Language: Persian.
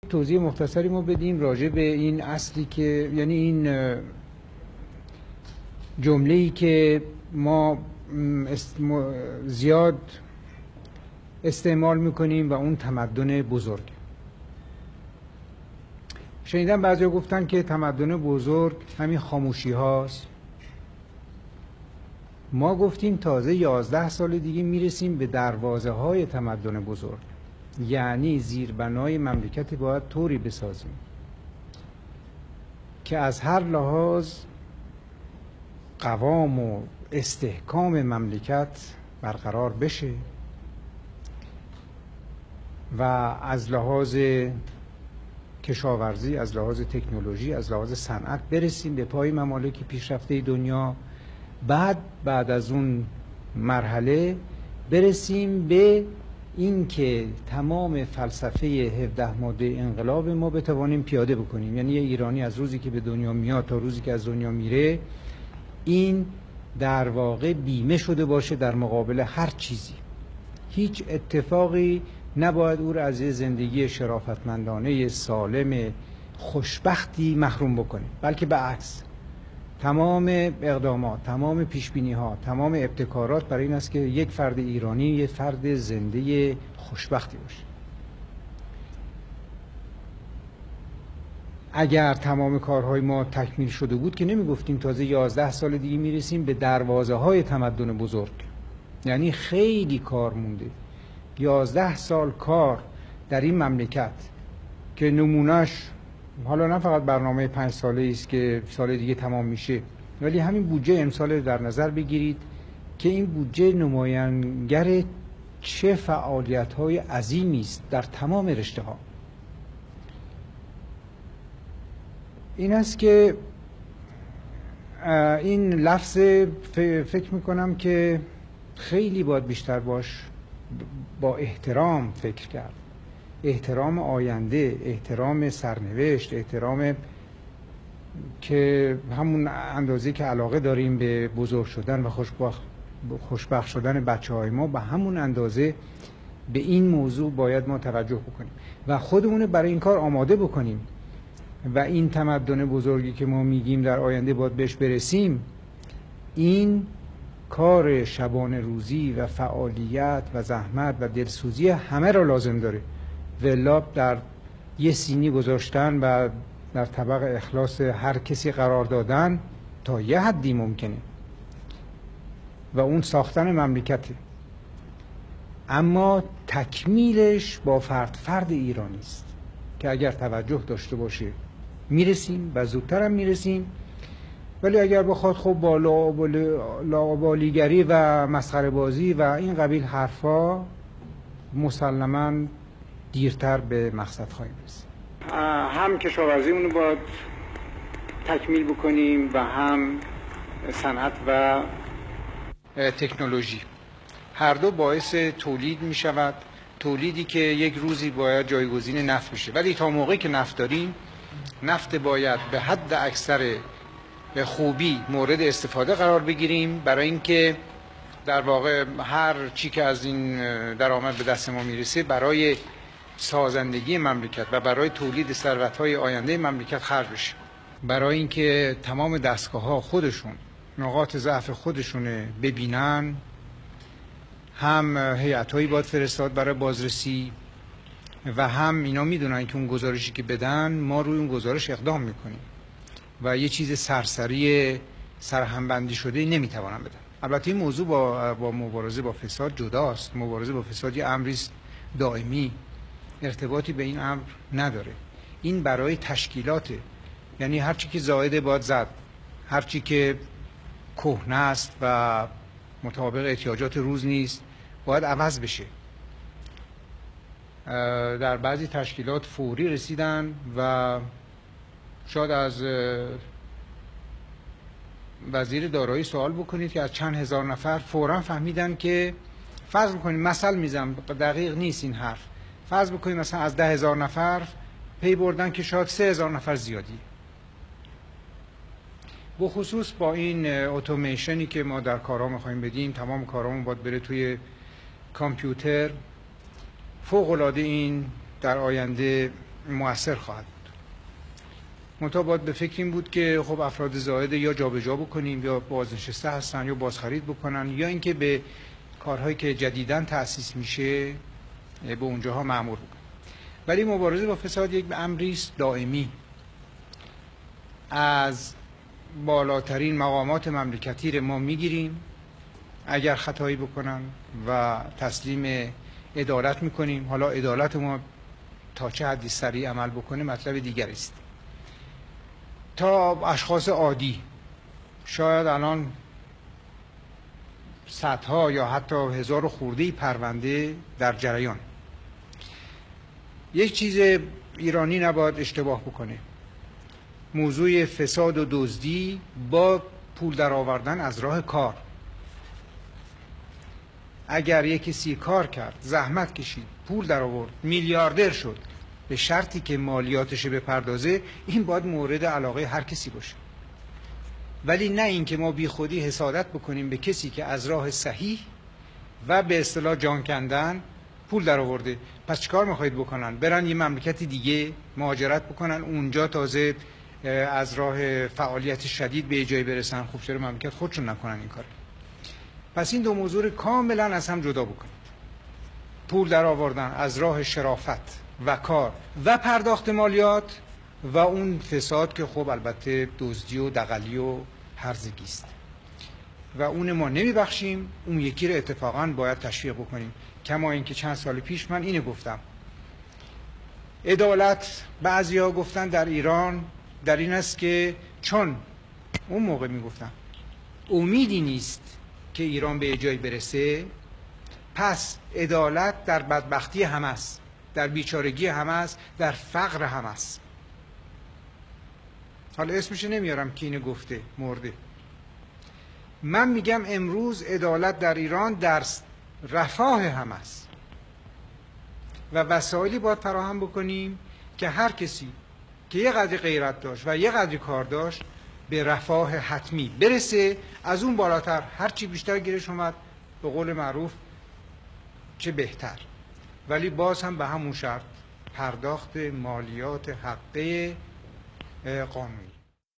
توضیح مختصری ما بدیم راجع به این اصلی که یعنی این جمله‌ای که ما زیاد استعمال میکنیم و اون تمدن بزرگ. شنیدم بعضیا گفتن که تمدن بزرگ همین خاموشی هاست. ما گفتیم تازه 11 سال دیگه میرسیم به دروازه های تمدن بزرگ، یعنی زیربنای مملکتی باید طوری بسازیم که از هر لحاظ قوام و استحکام مملکت برقرار بشه و از لحاظ کشاورزی، از لحاظ تکنولوژی، از لحاظ صنعت برسیم به پای ممالک پیشرفته دنیا. بعد از اون مرحله برسیم به این که تمام فلسفه 17 ماده انقلاب ما بتوانیم پیاده بکنیم. یعنی یه ایرانی از روزی که به دنیا میاد تا روزی که از دنیا میره، این در واقع بیمه شده باشه در مقابل هر چیزی. هیچ اتفاقی نباید او را از یه زندگی شرافتمندانه سالم خوشبختی محروم بکنه، بلکه به عکس تمام اقدامات، تمام پیشبینی‌ها، تمام ابتکارات برای این است که یک فرد ایرانی یک فرد زنده خوشبختی باشه. اگر تمام کارهای ما تکمیل شده بود که نمیگفتیم تازه 11 سال دیگه میرسیم به دروازه های تمدن بزرگ. یعنی خیلی کار مونده. 11 سال کار در این مملکت که نمونهش حالا نه فقط برنامه 5 ساله است که سال دیگه تمام میشه، ولی همین بودجه امسال در نظر بگیرید که این بودجه نماینگر چه فعالیت‌های عظیمی است در تمام رشته‌ها. این است که این لفظ فکر میکنم که خیلی باید بیشتر با احترام فکر کرد. احترام آینده، احترام سرنوشت، احترام که همون اندازه که علاقه داریم به بزرگ شدن و خوشبخت شدن بچه‌های ما، به همون اندازه به این موضوع باید ما توجه بکنیم و خودمون برای این کار آماده بکنیم و این تمدن بزرگی که ما میگیم در آینده باید بهش برسیم، این کار شبانه روزی و فعالیت و زحمت و دلسوزی همه را لازم داره. ولا در یه سینی گذاشتن و در طبق اخلاص هر کسی قرار دادن تا یه حدی ممکنه و اون ساختن مملکته، اما تکمیلش با فرد ایرانی است که اگر توجه داشته باشه میرسیم و زودتر هم میرسیم. ولی اگر بخواد خب با لاابالیگری و مسخره بازی و این قبیل حرفا، مسلماً دیرتر به مقصد خواهیم رسید. هم کشاورزیمون رو باید تکمیل بکنیم و هم صنعت و تکنولوژی. هر دو باعث تولید می شود، تولیدی که یک روزی باید جایگزین نفت بشه. ولی تا موقعی که نفت داریم، نفت باید به حد اکثر به خوبی مورد استفاده قرار بگیریم، برای اینکه در واقع هر چی که از این درآمد به دست ما میرسه برای سازندگی مملکت و برای تولید ثروت‌های آینده مملکت خرج بشه، برای اینکه تمام دستگاه‌ها خودشون نقاط ضعف خودشون ببینن. هم هیئت‌هایی باید فرستاد برای بازرسی و هم اینا میدونن که اون گزارشی که بدن ما روی اون گزارش اقدام میکنیم و یه چیز سرسری سرهمبندی شده نمیتوانن بدن. البته این موضوع با مبارزه با فساد جداست. مبارزه با فساد یه امری است دائمی، ارتباطی به این امر نداره. این برای تشکیلاته، یعنی هر چی که زائد باید زد، هر چی که کهنه است و مطابق احتیاجات روز نیست باید عوض بشه. در بعضی تشکیلات فوری رسیدن و شاید از وزیر دارایی سوال بکنید که از چند هزار نفر فوراً فهمیدن که فرض بکنید، مثل میزنم دقیق نیست این حرف، فرض بکنید مثلا از 10,000 نفر پی بردن که شاید 3,000 نفر زیادی. بخصوص با این اتومیشنی که ما در کارها میخوایم بدیم، تمام کارامون باید بره توی کامپیوتر. فوق العاده این در آینده مؤثر خواهد بود. منتها باید به فکر این بود که خب افراد زائد یا جابجا بکنیم یا بازنشسته هستن یا بازخرید بکنن یا اینکه به کارهایی که جدیداً تأسیس میشه به اونجاها مأمور بکنن. ولی مبارزه با فساد یک امری است دائمی. از بالاترین مقامات مملکتی ما میگیریم اگر خطایی بکنن و تسلیم عدالت میکنیم. حالا عدالت ما تا چه حدی سریع عمل بکنه مطلب دیگری است. تا اشخاص عادی شاید الان صدها یا حتی هزار خورده پرونده در جریان. یک چیز ایرانی نباید اشتباه بکنه. موضوع فساد و دزدی با پول درآوردن از راه کار. اگر یک کسی کار کرد، زحمت کشید، پول درآورد، میلیاردر شد، به شرطی که مالیاتش بپردازه، این باید مورد علاقه هر کسی باشه. ولی نه اینکه ما بی خودی حسادت بکنیم به کسی که از راه صحیح و به اصطلاح جان کندن پول درآورده. پس چیکار میخواید بکنن؟ برن یه مملکت دیگه مهاجرت بکنن، اونجا تازه از راه فعالیت شدید به جایی برسن. خب چرا مملکت خودشون نکنن این کار؟ پس این دو موضوع رو کاملا از هم جدا بکنید. پول درآوردن از راه شرافت و کار و پرداخت مالیات و اون فساد که خب البته دزدی و دغلی و هرزگی است و اون ما نمیبخشیم. اون یکی رو اتفاقا باید تشویق بکنیم. کما اینکه چند سال پیش من اینو گفتم، عدالت بعضیا گفتن در ایران در این است که چون اون موقع میگفتم امیدی نیست که ایران به جایی برسه، پس عدالت در بدبختی همه است، در بیچارگی همه است، در فقر همه است. حالا اسمش نمیارم که اینو گفته، مرده. من میگم امروز عدالت در ایران در رفاه همه است و وسایلی باید فراهم بکنیم که هر کسی که یه قدری غیرت داشت و یه قدری کار داشت به رفاه حتمی برسه. از اون بالاتر هرچی بیشتر گیرش اومد به قول معروف چه بهتر. ولی باز هم به همون شرط، پرداخت مالیات حقه قانونی.